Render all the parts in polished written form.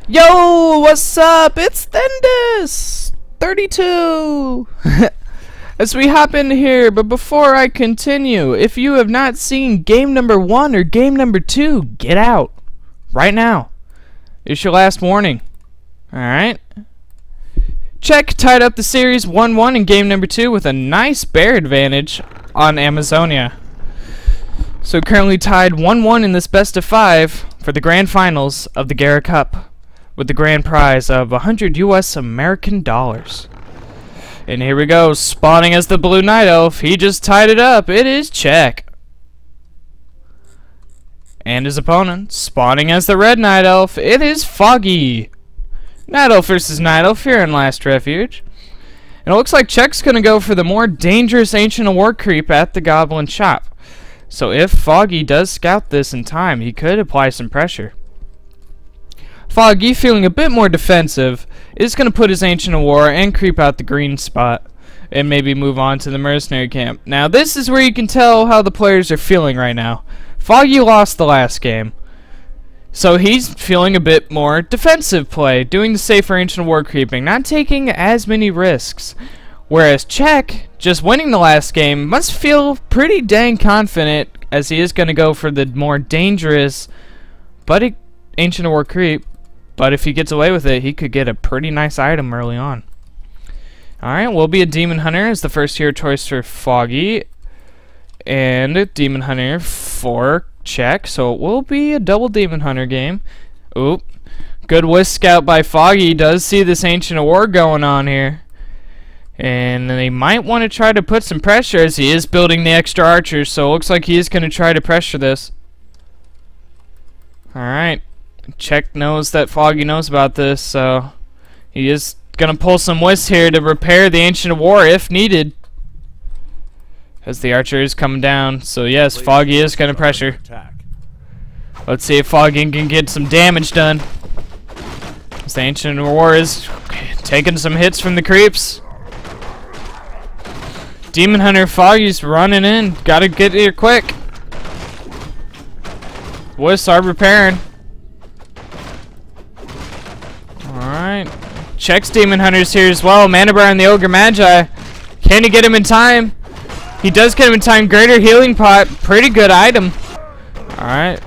Yo, what's up? It's Thendis 32. As we hop in here, but before I continue, if you have not seen game number 1 or game number 2, get out right now. It's your last warning. Alright? Czech tied up the series 1-1 in game number 2 with a nice bear advantage on Amazonia. So currently tied 1-1 in this best of 5 for the grand finals of the Gera Cup, with the grand prize of 100 US American dollars. And here we go, spawning as the Blue Night Elf. He just tied it up. It is Czech. And his opponent, spawning as the Red Night Elf. It is Foggy. Night Elf versus Night Elf here in Last Refuge. And it looks like Czech's going to go for the more dangerous Ancient of War creep at the Goblin Shop. So if Foggy does scout this in time, he could apply some pressure. Foggy, feeling a bit more defensive, is going to put his Ancient of War and creep out the green spot and maybe move on to the mercenary camp. Now this is where you can tell how the players are feeling right now. Foggy lost the last game, so he's feeling a bit more defensive play, doing the safer Ancient of War creeping, not taking as many risks. Whereas Czech, just winning the last game, must feel pretty dang confident, as he is going to go for the more dangerous but Ancient of War creep. But if he gets away with it, he could get a pretty nice item early on. Alright, will be a Demon Hunter as the first hero choice for Foggy. And a Demon Hunter for Czech. So it will be a double Demon Hunter game. Oop. Good Wisp Scout by Foggy. He does see this Ancient of War going on here. And they might want to try to put some pressure as he is building the extra archers. So it looks like he is going to try to pressure this. Alright. Czech knows that Foggy knows about this, so he is going to pull some wisps here to repair the Ancient of War if needed. As the archer is coming down, so yes, Foggy is going to pressure. Let's see if Foggy can get some damage done. As the Ancient of War is taking some hits from the creeps. Demon Hunter Foggy's running in. Gotta get here quick. Wisps are repairing. Alright. Czech's Demon Hunter's here as well. Manabar and the Ogre Magi. Can he get him in time? He does get him in time. Greater Healing Pot. Pretty good item. Alright.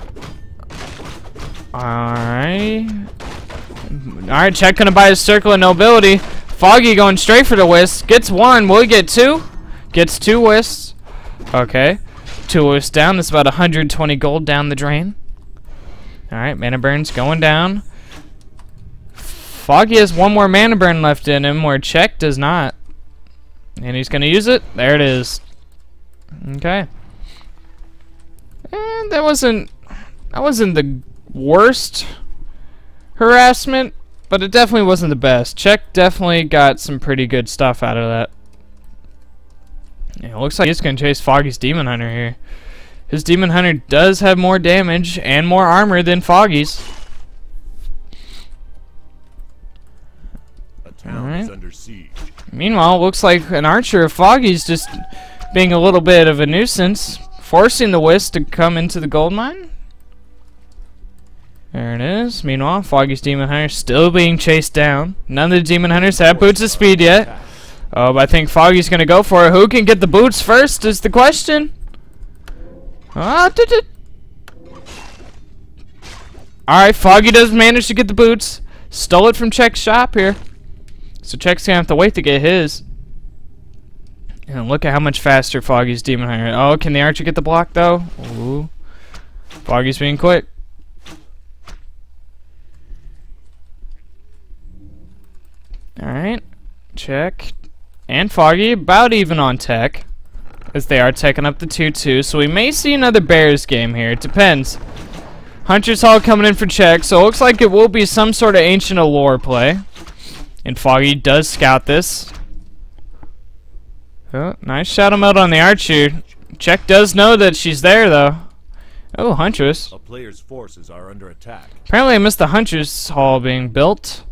Alright. Alright, Czech gonna buy his Circle of Nobility. Foggy going straight for the wisp. Gets one. Will he get two? Gets two wisps. Okay. Two wisps down. That's about 120 gold down the drain. Alright, Mana Burn's going down. Foggy has one more Mana Burn left in him, where Czech does not. And he's going to use it. There it is. Okay. And that wasn't the worst harassment, but it definitely wasn't the best. Czech definitely got some pretty good stuff out of that. Yeah, it looks like he's going to chase Foggy's Demon Hunter here. His Demon Hunter does have more damage and more armor than Foggy's. Alright. Meanwhile, looks like an archer of Foggy's just being a little bit of a nuisance, forcing the wisp to come into the gold mine. There it is. Meanwhile, Foggy's Demon Hunter still being chased down. None of the Demon Hunters have boots of speed yet. Oh, but I think Foggy's gonna go for it. Who can get the boots first is the question. Alright, Foggy does manage to get the boots. Stole it from Czech's shop here. So Czech's gonna have to wait to get his. And look at how much faster Foggy's Demon Hunter. Oh, can the archer get the block though? Ooh. Foggy's being quick. Alright. Czech and Foggy about even on tech, as they are taking up the 2-2. So we may see another Bears game here. It depends. Hunter's Hall coming in for Czech, so it looks like it will be some sort of Ancient of War play. And Foggy does scout this. Oh, nice shadow meld on the archer. Czech does know that she's there though. Oh, Huntress. A player's forces are under attack. Apparently I missed the Huntress Hall being built.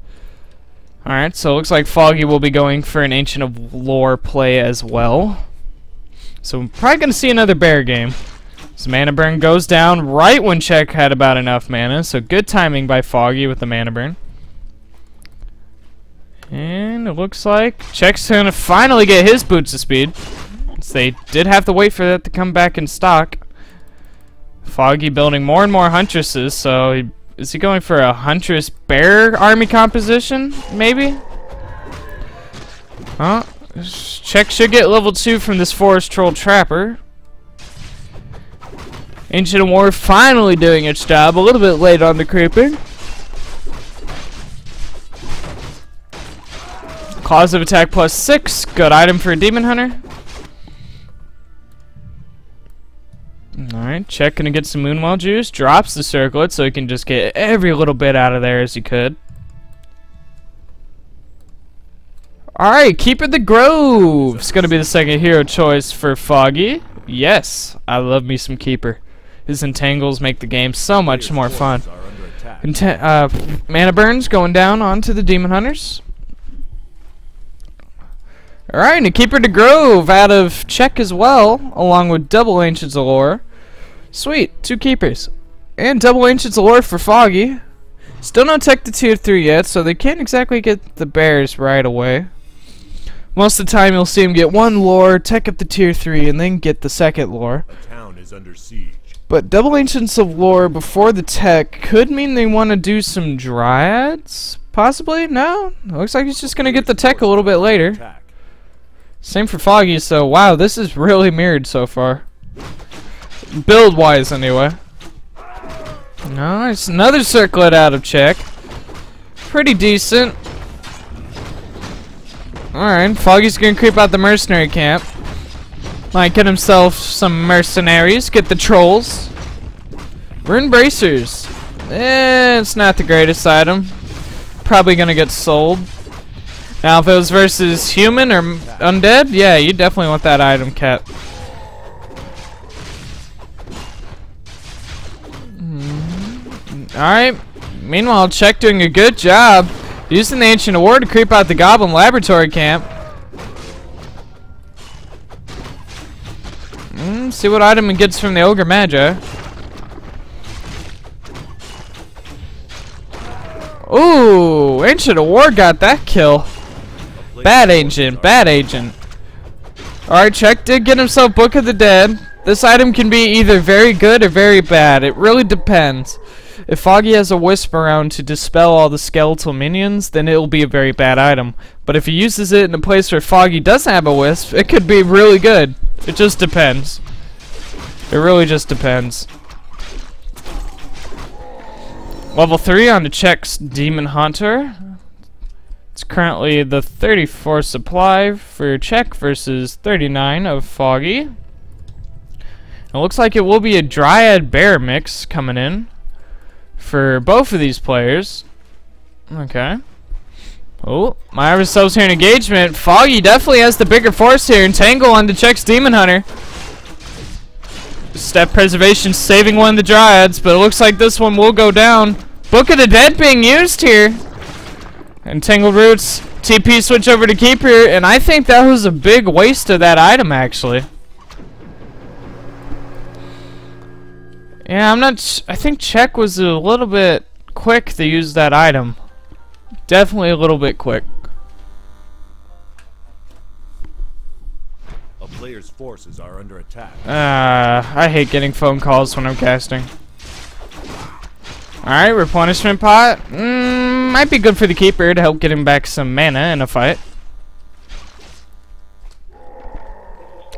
Alright, so it looks like Foggy will be going for an Ancient of War play as well. So we're probably going to see another bear game. So Mana Burn goes down right when Czech had about enough mana, so good timing by Foggy with the Mana Burn. And it looks like Czech's gonna finally get his boots of speed. So they did have to wait for that to come back in stock. Foggy building more and more huntresses, so is he going for a huntress bear army composition, maybe? Huh? Czech should get level 2 from this forest troll trapper. Ancient War finally doing its job, a little bit late on the creeping. Cause of attack +6, good item for a demon hunter. Alright, Czech gonna get some Moonwell juice, drops the circlet so he can just get every little bit out of there as he could. Alright, Keeper the Grove's gonna be the second hero choice for Foggy. Yes, I love me some Keeper. His entangles make the game so much more fun. Mana burns going down onto the demon hunters. Alright, and a Keeper the Grove out of Czech as well, along with double Ancients of Lore. Sweet, 2 keepers. And double Ancients of Lore for Foggy. Still no tech to tier 3 yet, so they can't exactly get the bears right away. Most of the time you'll see him get 1 lore, tech up to tier 3, and then get the second lore. The town is under siege. But double Ancients of Lore before the tech could mean they want to do some dryads? Possibly? No? Looks like he's just going to get the tech a little bit later. Same for Foggy, so wow, this is really mirrored so far. Build-wise, anyway. Nice, another circlet out of Czech. Pretty decent. Alright, Foggy's gonna creep out the mercenary camp. Might get himself some mercenaries, get the trolls. Rune bracers. It's not the greatest item. Probably gonna get sold. Now, if it was versus human or undead, yeah, you definitely want that item kept. Alright. Meanwhile, Czech doing a good job using the Ancient Award to creep out the Goblin Laboratory camp. See what item he gets from the Ogre Magi. Ooh, Ancient Award got that kill. Bad agent, bad agent. Alright, Czech did get himself Book of the Dead. This item can be either very good or very bad. It really depends. If Foggy has a wisp around to dispel all the skeletal minions, then it'll be a very bad item. But if he uses it in a place where Foggy doesn't have a wisp, it could be really good. It just depends. It really just depends. Level 3 on the Czech's Demon Hunter. It's currently the 34 supply for Czech versus 39 of Foggy. It looks like it will be a Dryad Bear mix coming in for both of these players. Okay. Oh, might have ourselves here an engagement. Foggy definitely has the bigger force here. Entangle on the Czech's Demon Hunter. Step preservation saving one of the Dryads, but it looks like this one will go down. Book of the Dead being used here. Entangled Roots, TP switch over to Keeper, and I think that was a big waste of that item, actually. Yeah, I'm not. I think Czech was a little bit quick to use that item. Definitely a little bit quick. A player's forces are under attack. I hate getting phone calls when I'm casting. Alright, replenishment pot. Might be good for the Keeper to help get him back some mana in a fight.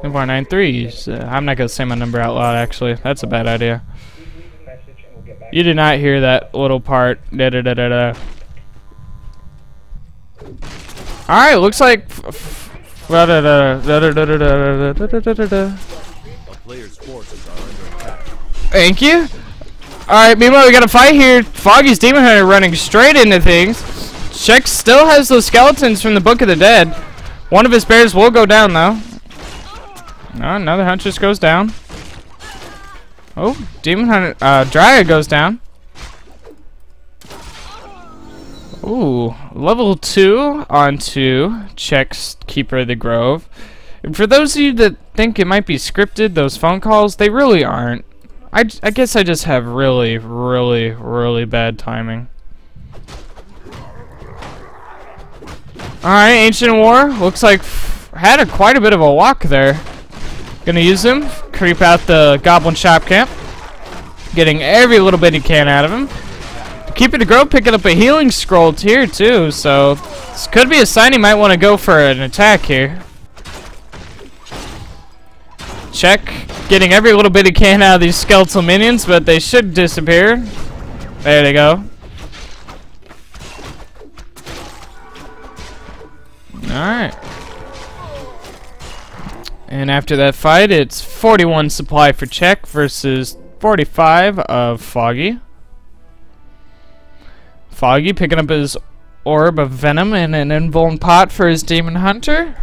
493. I'm not gonna say my number out loud, actually. That's a bad idea. You did not hear that little part. Da da da da da. Alright, looks like. Thank you. Alright, meanwhile we got a fight here. Foggy's Demon Hunter running straight into things. Czech still has those skeletons from the Book of the Dead. One of his bears will go down though. No, another Huntress goes down. Oh, Demon Hunter, Dryad goes down. Ooh, level 2 onto Czech's Keeper of the Grove. And for those of you that think it might be scripted, those phone calls, they really aren't. I guess I just have really, really, really bad timing. Alright, Ancient War. Looks like had quite a bit of a walk there. Gonna use him. Creep out the Goblin Shop Camp. Getting every little bit he can out of him. Keep it to grow, picking up a healing scroll here too, so this could be a sign he might want to go for an attack here. Check. Getting every little bit he can out of these skeletal minions, but they should disappear. There they go. Alright. And after that fight, it's 41 supply for Czech versus 45 of Foggy. Foggy picking up his orb of venom and an invuln pot for his demon hunter.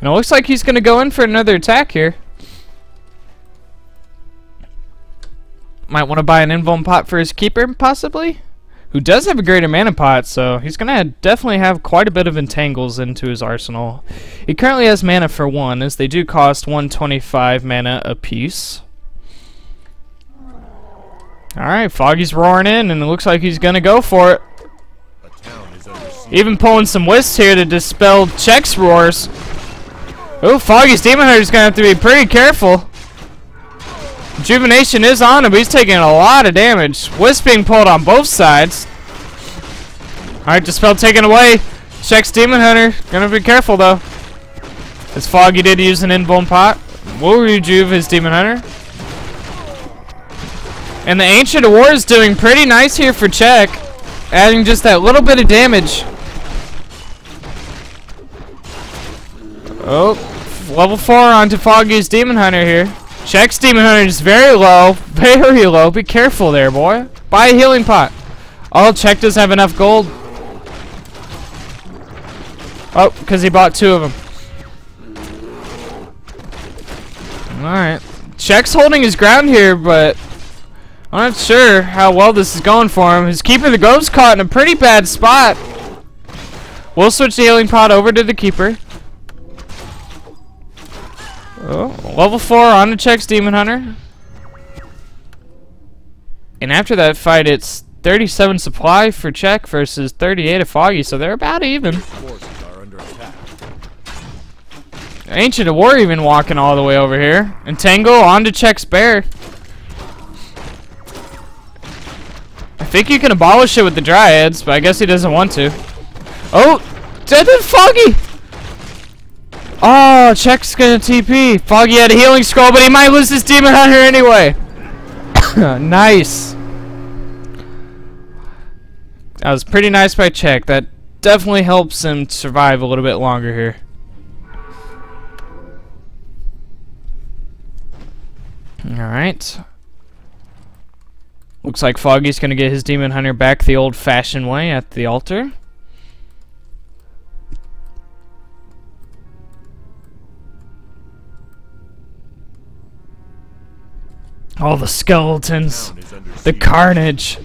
And it looks like he's going to go in for another attack here. Might want to buy an invuln pot for his keeper, possibly. Who does have a greater mana pot, so he's going to definitely have quite a bit of entangles into his arsenal. He currently has mana for 1, as they do cost 125 mana apiece. Alright, Foggy's roaring in, and it looks like he's going to go for it. Even pulling some wisps here to dispel Czech's roars. Oh, Foggy's Demon Hunter's going to have to be pretty careful. Rejuvenation is on him, but he's taking a lot of damage. Wisp being pulled on both sides. Alright, dispel taken away. Czech's Demon Hunter. Gonna be careful though. As Foggy did use an invuln pot. Will rejuve his Demon Hunter. And the Ancient of War is doing pretty nice here for Czech. Adding just that little bit of damage. Oh, level 4 onto Foggy's Demon Hunter here. Czech's Demon Hunter is very low. Very low. Be careful there, boy. Buy a healing pot. Oh, Czech does have enough gold. Oh, because he bought 2 of them. Alright. Czech's holding his ground here, but I'm not sure how well this is going for him. His Keeper of the Grove's caught in a pretty bad spot. We'll switch the healing pot over to the Keeper. Oh, level 4 on the Czech's Demon Hunter. And after that fight, it's 37 supply for Czech versus 38 of Foggy, so they're about even. Ancient of War even walking all the way over here. Entangle onto Czech's bear. I think you can abolish it with the Dryads, but I guess he doesn't want to. Oh, dead Foggy! Oh, Czech's gonna TP. Foggy had a healing scroll, but he might lose his Demon Hunter anyway. Nice. That was pretty nice by Czech. That definitely helps him survive a little bit longer here. Alright. Looks like Foggy's gonna get his Demon Hunter back the old-fashioned way at the altar. All the skeletons. The carnage.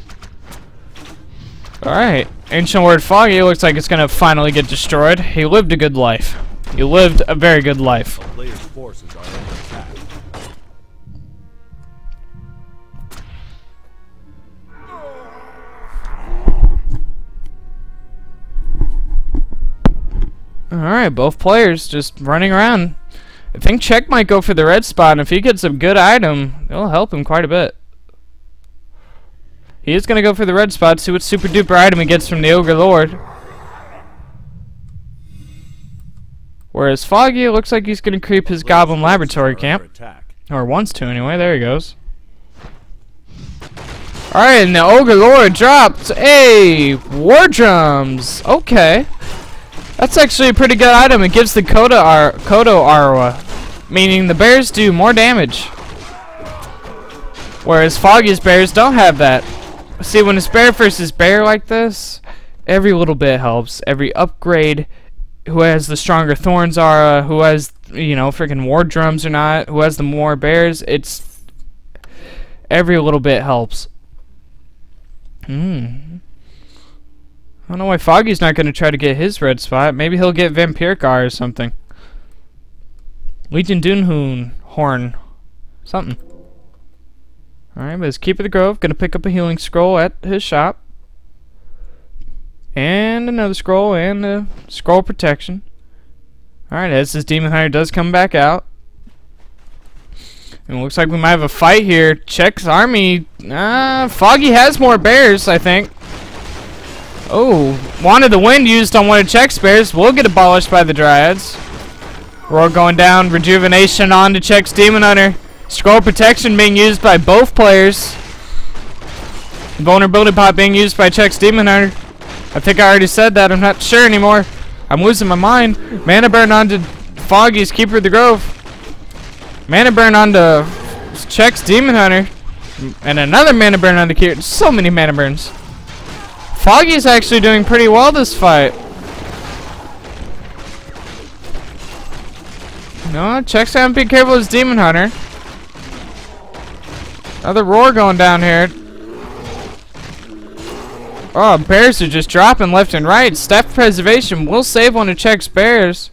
Alright. Ancient Word Foggy looks like it's gonna finally get destroyed. He lived a good life. He lived a very good life. Alright, both players just running around. I think Czech might go for the red spot, and if he gets a good item, it'll help him quite a bit. He is going to go for the red spot, see what super duper item he gets from the Ogre Lord. Whereas Foggy, looks like he's going to creep his Goblin Laboratory camp. Or wants to anyway, there he goes. Alright, and the Ogre Lord dropped a War Drums. Okay. That's actually a pretty good item. It gives the Kodo Arwa, meaning the bears do more damage. Whereas Foggy's bears don't have that. See, when it's bear versus bear like this, every little bit helps. Every upgrade, who has the stronger Thorns Aura, who has, you know, freaking War Drums or not, who has the more bears, it's every little bit helps. I don't know why Foggy's not going to try to get his red spot. Maybe he'll get Vampiric or something. Legion Dunhoon Horn. Something. Alright, but his Keeper of the Grove going to pick up a healing scroll at his shop. And another scroll, and scroll protection. Alright, as this Demon Hunter does come back out. And it looks like we might have a fight here. Czech's army. Foggy has more bears, I think. Oh, Wanted the Wind used on one of Czech's bears. Will get abolished by the Dryads. Roar going down. Rejuvenation on to Czech's Demon Hunter. Scroll protection being used by both players. Vulnerability pot being used by Czech's Demon Hunter. I think I already said that. I'm not sure anymore. I'm losing my mind. Mana burn onto Foggy's Keeper of the Grove. Mana burn onto Czech's Demon Hunter. And another mana burn onto Keeper. So many mana burns. Foggy's actually doing pretty well this fight. No, Czech's having to be careful with his Demon Hunter. Another Roar going down here. Oh, bears are just dropping left and right. Staff Preservation will save one of Czech's bears.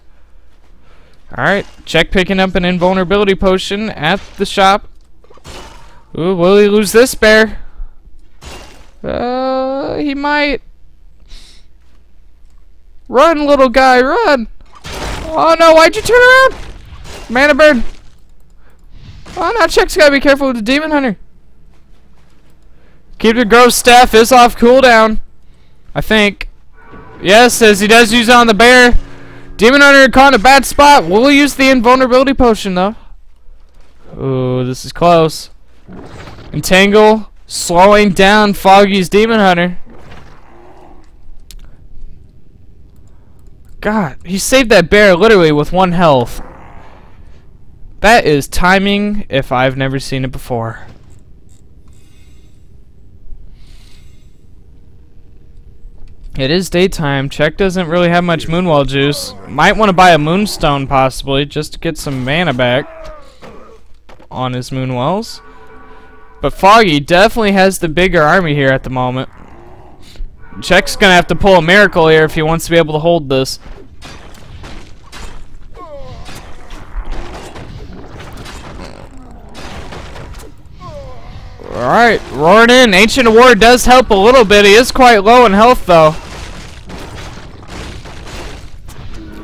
Alright, Czech picking up an invulnerability potion at the shop. Ooh, will he lose this bear? He might. Run, little guy, run! Oh no, why'd you turn around? Mana burn. Oh no, Czech's gotta be careful with the Demon Hunter. Keep the Grove staff is off cooldown, I think. Yes, as he does use it on the bear. Demon Hunter caught in a bad spot. We'll use the invulnerability potion though. Ooh, this is close. Entangle slowing down Foggy's Demon Hunter. God, he saved that bear literally with 1 health. That is timing if I've never seen it before. It is daytime. Czech doesn't really have much Moonwell juice. Might want to buy a Moonstone possibly just to get some mana back on his Moonwells. But Foggy definitely has the bigger army here at the moment. Czech's gonna have to pull a miracle here if he wants to be able to hold this. Alright, roaring in. Ancient Award does help a little bit. He is quite low in health though.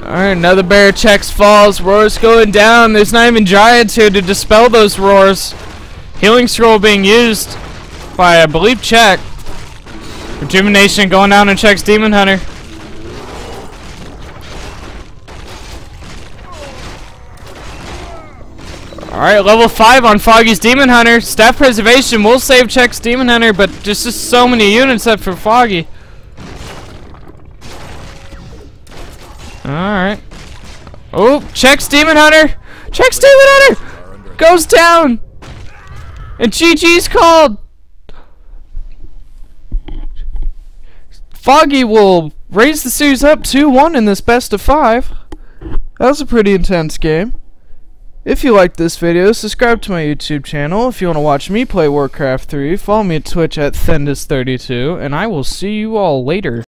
Alright, another bear. Czech's falls. Roar's going down. There's not even Dryads here to dispel those roars. Healing Scroll being used by, I believe, Czech. Rejuvenation going down on Czech's Demon Hunter. Alright, level 5 on Foggy's Demon Hunter. Staff Preservation will save Czech's Demon Hunter, but there's just so many units up for Foggy. Alright. Oh, Czech's Demon Hunter! Czech's Demon Hunter! Goes down! And GG's called! Foggy will raise the series up 2-1 in this best of 5. That was a pretty intense game. If you liked this video, subscribe to my YouTube channel. If you want to watch me play Warcraft 3, follow me at Twitch at Thendis32, and I will see you all later.